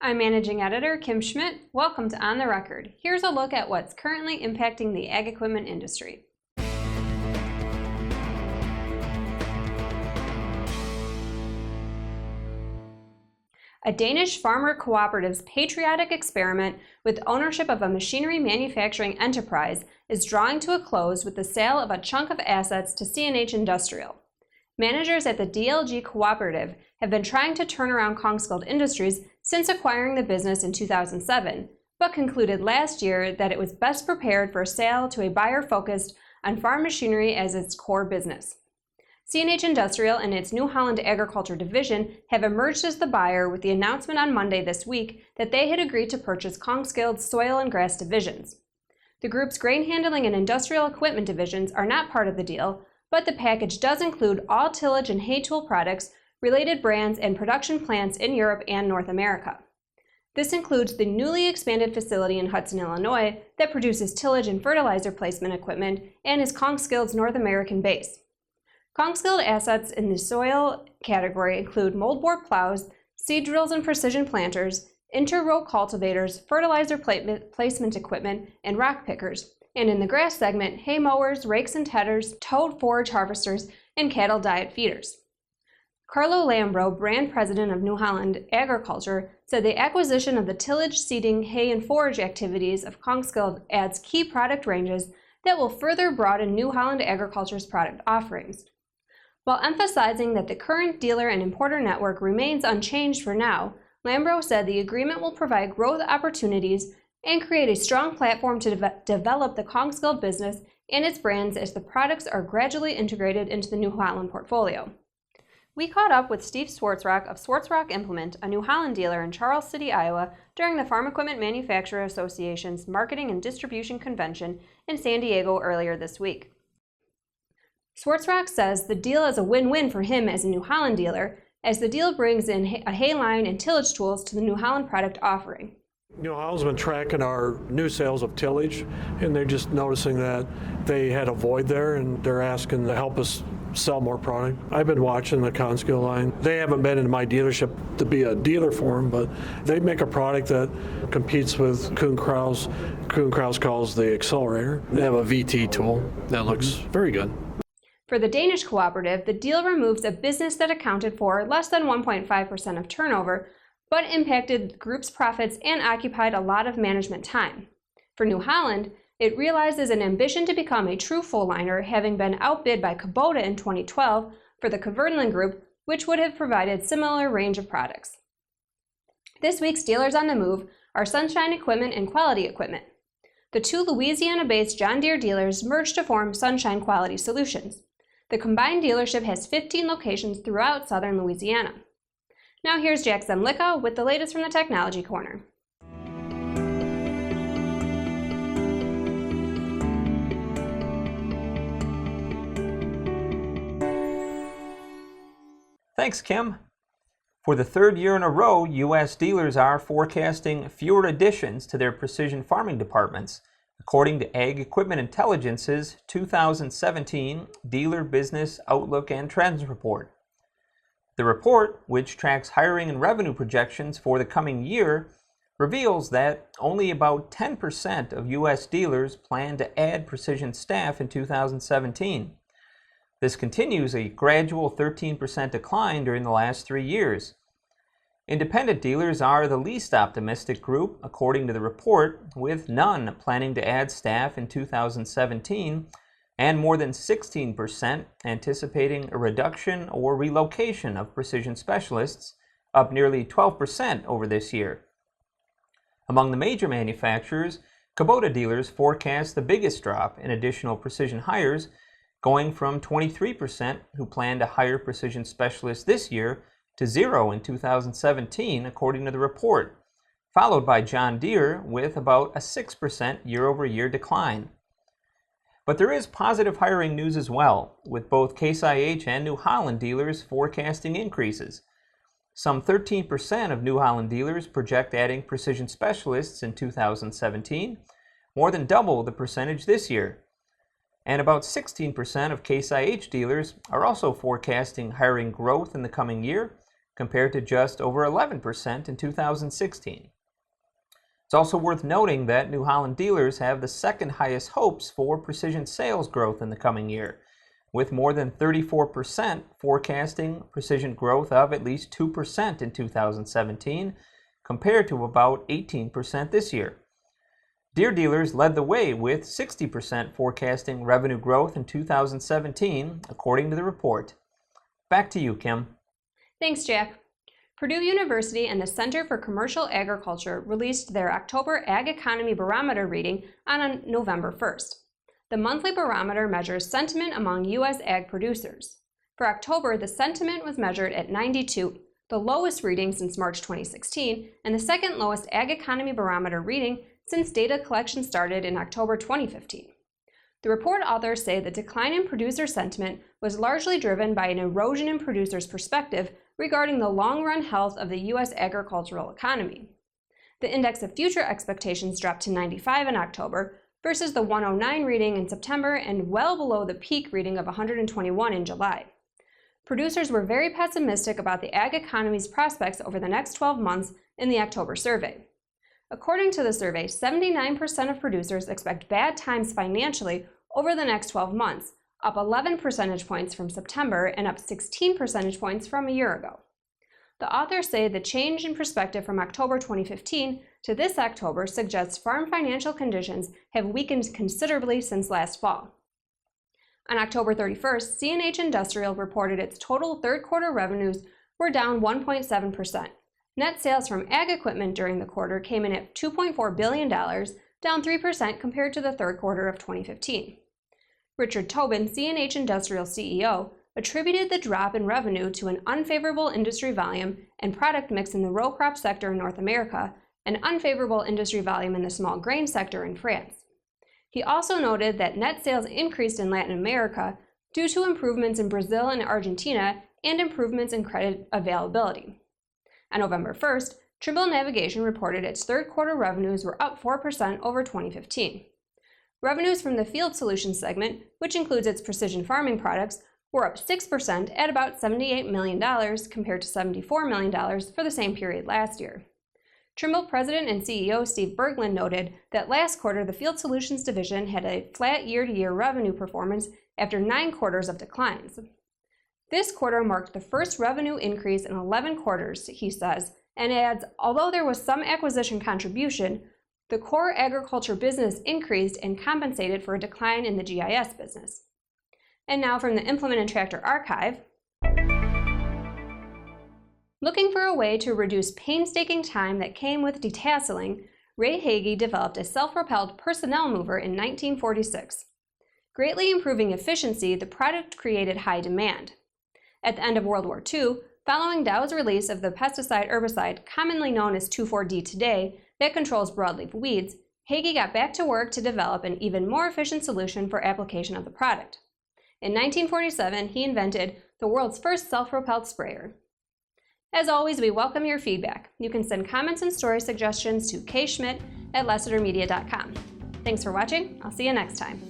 I'm Managing Editor Kim Schmidt. Welcome to On the Record. Here's a look at what's currently impacting the ag equipment industry. A Danish farmer cooperative's patriotic experiment with ownership of a machinery manufacturing enterprise is drawing to a close with the sale of a chunk of assets to CNH Industrial. Managers at the DLG cooperative have been trying to turn around Kongskilde Industries since acquiring the business in 2007, but concluded last year that it was best prepared for a sale to a buyer focused on farm machinery as its core business. CNH Industrial and its New Holland Agriculture division have emerged as the buyer with the announcement on Monday this week that they had agreed to purchase Kongskilde's soil and grass divisions. The group's grain handling and industrial equipment divisions are not part of the deal, but the package does include all tillage and hay tool products, related brands, and production plants in Europe and North America. This includes the newly expanded facility in Hudson, Illinois that produces tillage and fertilizer placement equipment and is Kongskilde's North American base. Kongskilde assets in the soil category include moldboard plows, seed drills and precision planters, inter-row cultivators, fertilizer placement equipment, and rock pickers, and in the grass segment, hay mowers, rakes and tedders, towed forage harvesters, and cattle diet feeders. Carlo Lambro, brand president of New Holland Agriculture, said the acquisition of the tillage, seeding, hay, and forage activities of Kongskilde adds key product ranges that will further broaden New Holland Agriculture's product offerings. While emphasizing that the current dealer and importer network remains unchanged for now, Lambro said the agreement will provide growth opportunities and create a strong platform to develop the Kongskilde business and its brands as the products are gradually integrated into the New Holland portfolio. We caught up with Steve Swartzrock of Swartzrock Implement, a New Holland dealer in Charles City, Iowa, during the Farm Equipment Manufacturer Association's Marketing and Distribution Convention in San Diego earlier this week. Swartzrock says the deal is a win-win for him as a New Holland dealer, as the deal brings in a hay line and tillage tools to the New Holland product offering. New Holland's been tracking our new sales of tillage, and they're just noticing that they had a void there, and they're asking to help us sell more product. I've been watching the Kongskilde line. They haven't been in my dealership to be a dealer for them, but they make a product that competes with Kuhn Krause. Kuhn Krause calls the accelerator. They have a VT tool that looks very good. For the Danish cooperative, the deal removes a business that accounted for less than 1.5% of turnover, but impacted the group's profits and occupied a lot of management time. For New Holland, it realizes an ambition to become a true full-liner, having been outbid by Kubota in 2012 for the Kverneland Group, which would have provided similar range of products. This week's dealers on the move are Sunshine Equipment and Quality Equipment. The two Louisiana-based John Deere dealers merged to form Sunshine Quality Solutions. The combined dealership has 15 locations throughout southern Louisiana. Now here's Jack Zemlicka with the latest from the Technology Corner. Thanks, Kim. For the third year in a row, U.S. dealers are forecasting fewer additions to their precision farming departments, according to Ag Equipment Intelligence's 2017 Dealer Business Outlook and Trends Report. The report, which tracks hiring and revenue projections for the coming year, reveals that only about 10% of U.S. dealers plan to add precision staff in 2017. This continues a gradual 13% decline during the last 3 years. Independent dealers are the least optimistic group, according to the report, with none planning to add staff in 2017, and more than 16% anticipating a reduction or relocation of precision specialists, up nearly 12% over this year. Among the major manufacturers, Kubota dealers forecast the biggest drop in additional precision hires, going from 23% who plan to hire precision specialists this year to 0 in 2017, according to the report, followed by John Deere with about a 6% year-over-year decline. But there is positive hiring news as well, with both Case IH and New Holland dealers forecasting increases. Some 13% of New Holland dealers project adding precision specialists in 2017, more than double the percentage this year. And about 16% of Case IH dealers are also forecasting hiring growth in the coming year, compared to just over 11% in 2016. It's also worth noting that New Holland dealers have the second highest hopes for precision sales growth in the coming year, with more than 34% forecasting precision growth of at least 2% in 2017, compared to about 18% this year. Deere dealers led the way with 60% forecasting revenue growth in 2017, according to the report. Back to you, Kim. Thanks, Jack. Purdue University and the Center for Commercial Agriculture released their October Ag Economy Barometer reading on November 1st. The monthly barometer measures sentiment among U.S. ag producers. For October, the sentiment was measured at 92, the lowest reading since March 2016, and the second lowest Ag Economy Barometer reading since data collection started in October 2015. The report authors say the decline in producer sentiment was largely driven by an erosion in producers' perspective regarding the long-run health of the U.S. agricultural economy. The index of future expectations dropped to 95 in October versus the 109 reading in September and well below the peak reading of 121 in July. Producers were very pessimistic about the ag economy's prospects over the next 12 months in the October survey. According to the survey, 79% of producers expect bad times financially over the next 12 months, up 11 percentage points from September and up 16 percentage points from a year ago. The authors say the change in perspective from October 2015 to this October suggests farm financial conditions have weakened considerably since last fall. On October 31st, CNH Industrial reported its total third quarter revenues were down 1.7%. Net sales from ag equipment during the quarter came in at $2.4 billion, down 3% compared to the third quarter of 2015. Richard Tobin, CNH Industrial CEO, attributed the drop in revenue to an unfavorable industry volume and product mix in the row crop sector in North America and unfavorable industry volume in the small grain sector in France. He also noted that net sales increased in Latin America due to improvements in Brazil and Argentina and improvements in credit availability. On November 1st, Trimble Navigation reported its third quarter revenues were up 4% over 2015. Revenues from the Field Solutions segment, which includes its precision farming products, were up 6% at about $78 million compared to $74 million for the same period last year. Trimble President and CEO Steve Berglund noted that last quarter the Field Solutions division had a flat year-to-year revenue performance after 9 quarters of declines. This quarter marked the first revenue increase in 11 quarters, he says, and adds, although there was some acquisition contribution, the core agriculture business increased and compensated for a decline in the GIS business. And now from the Implement and Tractor Archive. Looking for a way to reduce painstaking time that came with detasseling, Ray Hagee developed a self-propelled personnel mover in 1946. Greatly improving efficiency, the product created high demand. At the end of World War II, following Dow's release of the pesticide-herbicide commonly known as 2,4-D today that controls broadleaf weeds, Hagee got back to work to develop an even more efficient solution for application of the product. In 1947, he invented the world's first self-propelled sprayer. As always, we welcome your feedback. You can send comments and story suggestions to kschmidt@lessitermedia.com. Thanks for watching. I'll see you next time.